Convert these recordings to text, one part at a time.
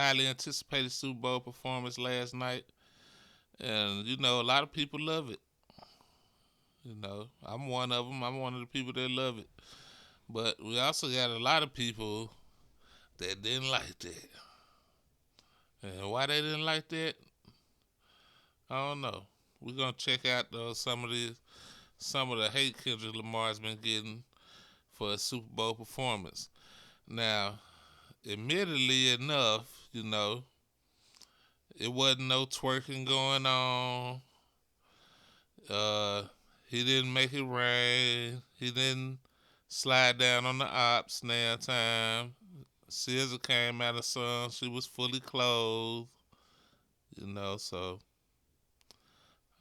highly anticipated Super Bowl performance last night, and a lot of people love it. I'm one of them. I'm one of the people that love it. But we also got a lot of people that didn't like that. And why they didn't like that, I don't know. We're gonna check out some of the hate Kendrick Lamar's been getting for a Super Bowl performance. Now, admittedly enough, it wasn't no twerking going on. Uh, he didn't make it rain. He didn't slide down on the ops now time. SZA came out of sun. She was fully clothed. So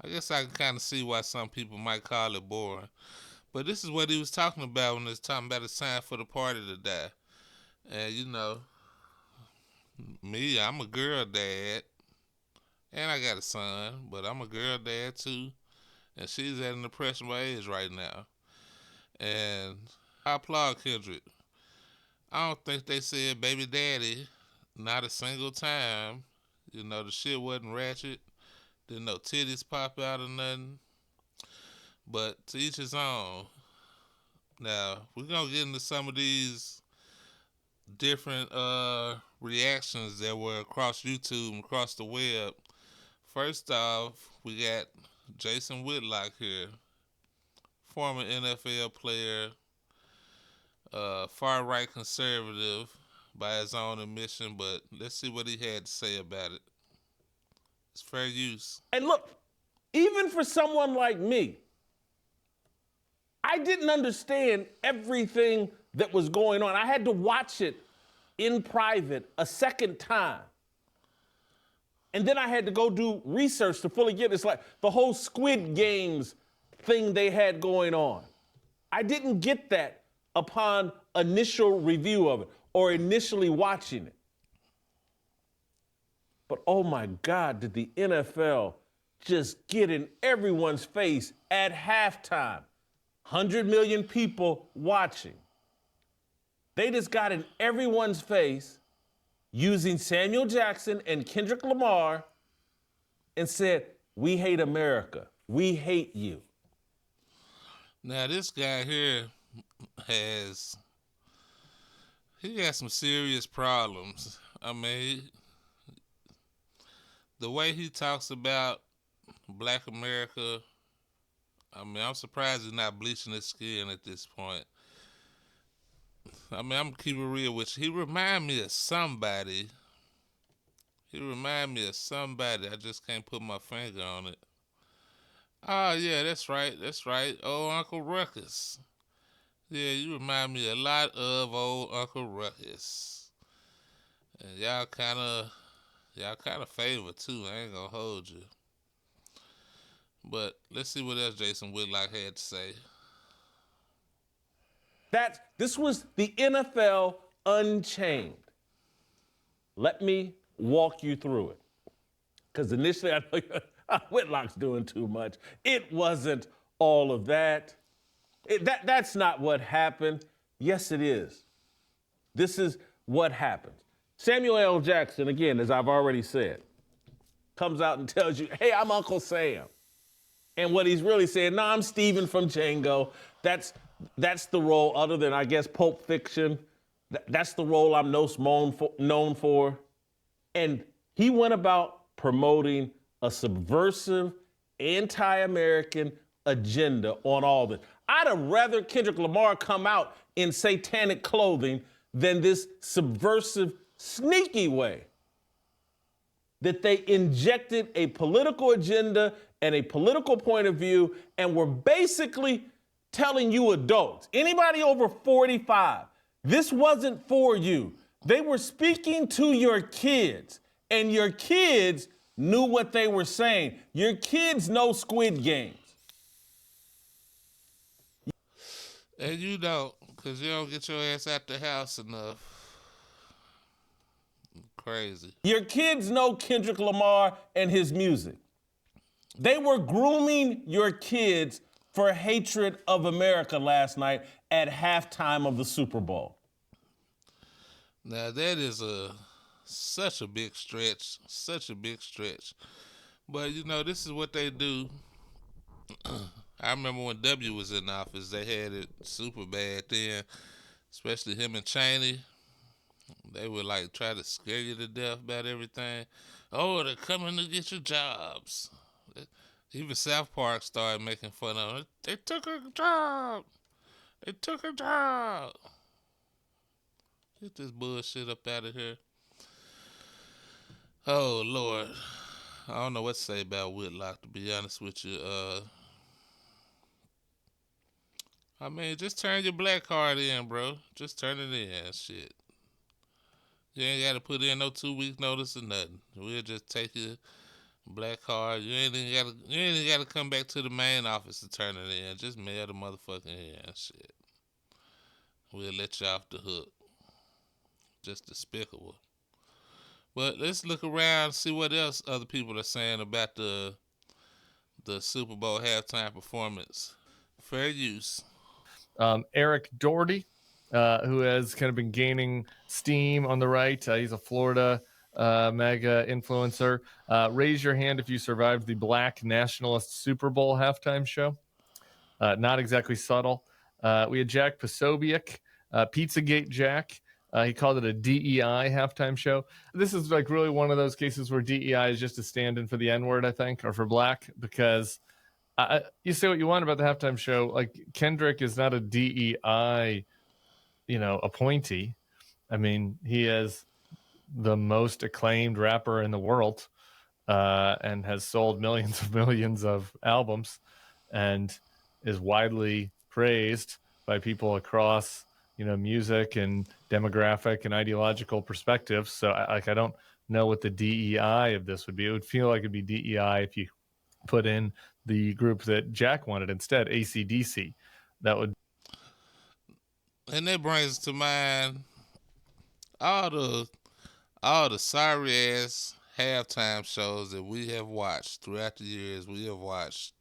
I guess I can kind of see why some people might call it boring. But this is what he was talking about when he was talking about it's time for the party to die. And me, I'm a girl dad, and I got a son, but I'm a girl dad too, and she's at an impressionable age right now. And I applaud Kendrick. I don't think they said baby daddy not a single time. The shit wasn't ratchet. Didn't no titties pop out or nothing. But to each his own. Now, we're gonna get into some of these different reactions that were across YouTube and across the web. First off, we got Jason Whitlock here, former NFL player, far right conservative by his own admission, but let's see what he had to say about it. It's fair use. And look, even for someone like me, I didn't understand everything that was going on. I had to watch it in private a second time. And then I had to go do research to fully get it. It's like the whole Squid Games thing they had going on. I didn't get that upon initial review of it or initially watching it. But oh my God, did the NFL just get in everyone's face at halftime? 100 million people watching. They just got in everyone's face using Samuel Jackson and Kendrick Lamar and said, we hate America. We hate you. Now, this guy here he got some serious problems. I mean, the way he talks about Black America, I'm surprised he's not bleaching his skin at this point. I'm gonna keep it real with you. He remind me of somebody. I just can't put my finger on it. Oh yeah, that's right. Oh, Uncle Ruckus. Yeah, you remind me a lot of old Uncle Ruckus. And y'all kind of favor too. I ain't gonna hold you. But let's see what else Jason Whitlock had to say. This was the NFL Unchained. Let me walk you through it. Because initially I know Whitlock's doing too much. It wasn't all of that. That's not what happened. Yes, it is. This is what happened. Samuel L. Jackson, again, as I've already said, comes out and tells you, hey, I'm Uncle Sam. And what he's really saying, no, I'm Steven from Django. That's the role, other than, I guess, Pulp Fiction. That's the role I'm most known for. And he went about promoting a subversive, anti-American agenda on all this. I'd have rather Kendrick Lamar come out in satanic clothing than this subversive, sneaky way that they injected a political agenda and a political point of view and were basically telling you adults, anybody over 45, this wasn't for you. They were speaking to your kids, and your kids knew what they were saying. Your kids know Squid Games. And you don't, because you don't get your ass out the house enough. Crazy. Your kids know Kendrick Lamar and his music. They were grooming your kids for hatred of America last night at halftime of the Super Bowl. Now, that is a such a big stretch. Such a big stretch. But, this is what they do. I remember when W was in office, they had it super bad then, especially him and Cheney. They would like try to scare you to death about everything. Oh, they're coming to get your jobs. Even South Park started making fun of it. They took her job. They took her job. Get this bullshit up out of here. Oh, Lord. I don't know what to say about Whitlock, to be honest with you. I mean, just turn your black card in, bro. Just turn it in, shit. You ain't got to put in no 2 week notice or nothing. We'll just take your black card. You ain't even got to come back to the main office to turn it in. Just mail the motherfucking in, shit. We'll let you off the hook. Just despicable. But let's look around and see what else other people are saying about the Super Bowl halftime performance. Fair use. Eric Doherty, who has kind of been gaining steam on the right. He's a Florida mega influencer. Raise your hand if you survived the Black Nationalist Super Bowl halftime show. Not exactly subtle. We had Jack Posobiec, Pizzagate Jack. He called it a DEI halftime show. This is like really one of those cases where DEI is just a stand-in for the N-word, I think, or for black, because you say what you want about the halftime show. Like, Kendrick is not a DEI, appointee. I mean, he is the most acclaimed rapper in the world, and has sold millions of albums, and is widely praised by people across, music and demographic and ideological perspectives. So I don't know what the DEI of this would be. It would feel like it'd be DEI if you put in the group that Jack wanted instead, AC/DC. That would. And that brings to mind all the sorry ass halftime shows that we have watched throughout the years. We have watched.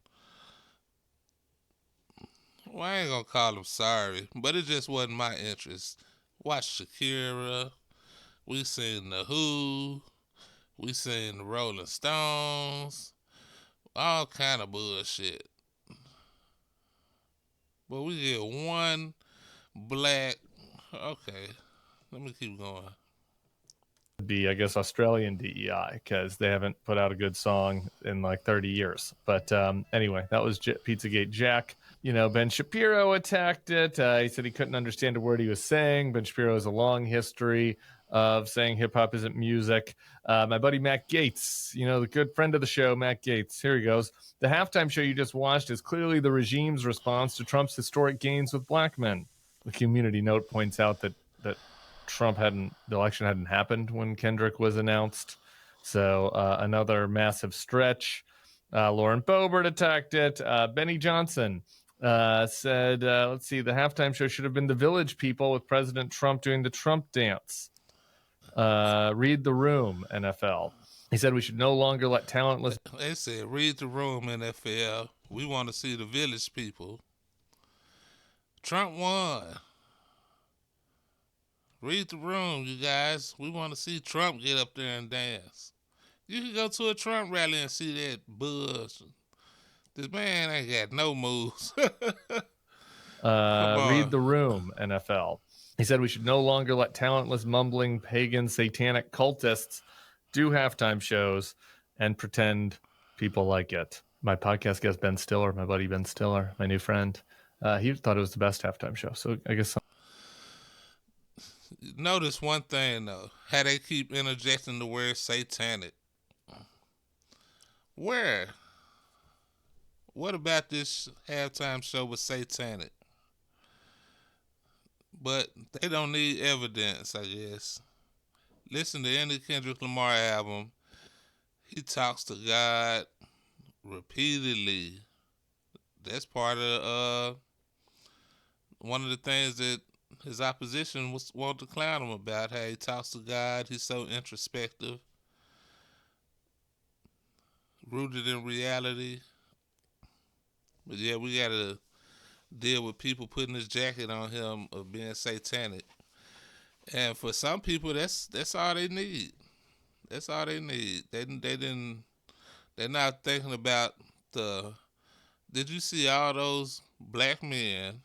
Well, I ain't gonna call them sorry, but it just wasn't my interest. Watched Shakira. We seen The Who. We seen the Rolling Stones. All kind of bullshit. But we get one black. Okay, let me keep going. Be, I guess, Australian DEI, because they haven't put out a good song in like 30 years. But anyway, that was Pizzagate Jack. Ben Shapiro attacked it. He said he couldn't understand a word he was saying. Ben Shapiro has a long history of saying hip hop isn't music. My buddy Matt Gaetz, the good friend of the show, Matt Gaetz. Here he goes. The halftime show you just watched is clearly the regime's response to Trump's historic gains with black men. The community note points out that the election hadn't happened when Kendrick was announced. So another massive stretch. Lauren Boebert attacked it. Benny Johnson said, let's see, the halftime show should have been The Village People with President Trump doing the Trump dance. Read the room, NFL. He said we should no longer let talentless. They said, read the room, NFL. We want to see the Village People. Trump won. Read the room, you guys. We want to see Trump get up there and dance. You can go to a Trump rally and see that buzz. This man ain't got no moves. Read the room, NFL. He said we should no longer let talentless, mumbling, pagan, satanic cultists do halftime shows and pretend people like it. My podcast guest, Ben Stiller, my buddy Ben Stiller, my new friend, he thought it was the best halftime show. So I guess Notice one thing, though. How they keep interjecting the word satanic. Where? What about this halftime show was satanic? But they don't need evidence, I guess. Listen to any Kendrick Lamar album. He talks to God repeatedly. That's part of one of the things that his opposition wanted to clown him about, how he talks to God. He's so introspective, rooted in reality. But yeah, we got to deal with people putting this jacket on him of being satanic. And for some people, that's all they need. That's all they need. They're not thinking about the. Did you see all those black men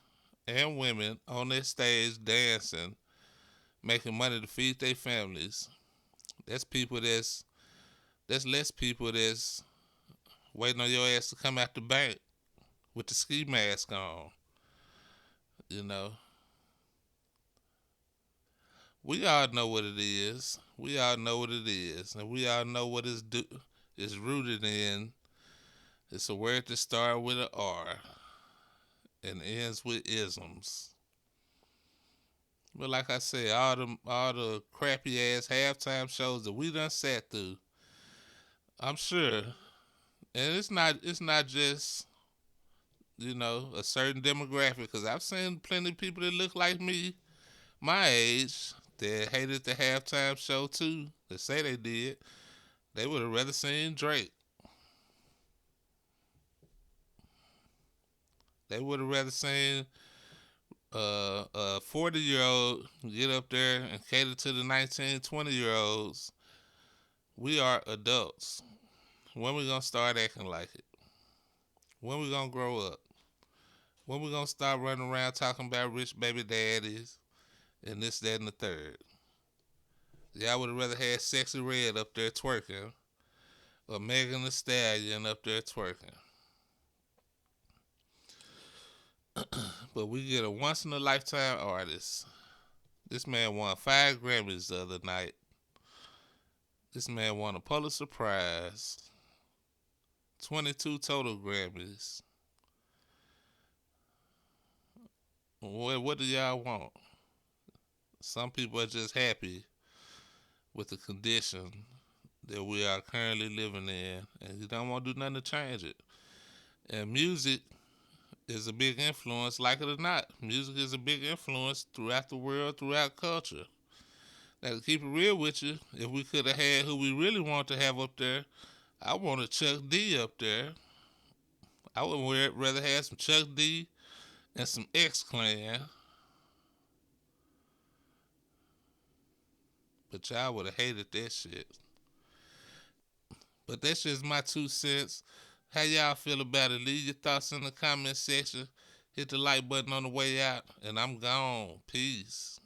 and women on that stage dancing, making money to feed their families? That's people that's less people that's waiting on your ass to come out the bank with the ski mask on. You know, we all know what it is. We all know what it is, and we all know what it's rooted in. It's a word that starts with an R and ends with isms. But like I said, all the crappy ass halftime shows that we done sat through, I'm sure, and it's not just a certain demographic, because I've seen plenty of people that look like me, my age, that hated the halftime show too. That say they did. They would have rather seen Drake. They would have rather seen a 40-year-old get up there and cater to the 19, 20-year-olds. We are adults. When we gonna start acting like it? When we gonna grow up? When we gonna start running around talking about rich baby daddies and this, that, and the third? Y'all would have rather had Sexy Red up there twerking or Megan Thee Stallion up there twerking. But we get a once-in-a-lifetime artist. This man won 5 Grammys the other night. This man won a Pulitzer Prize, 22 total Grammys. What do y'all want? Some people are just happy with the condition that we are currently living in, and you don't want to do nothing to change it. And music is a big influence, like it or not. Music is a big influence throughout the world, throughout culture. Now, to keep it real with you, if we could have had who we really want to have up there, I wanted Chuck D up there. I would rather have some Chuck D and some X-Clan. But y'all would have hated that shit. But that's just my 2 cents. How y'all feel about it? Leave your thoughts in the comment section. Hit the like button on the way out. And I'm gone. Peace.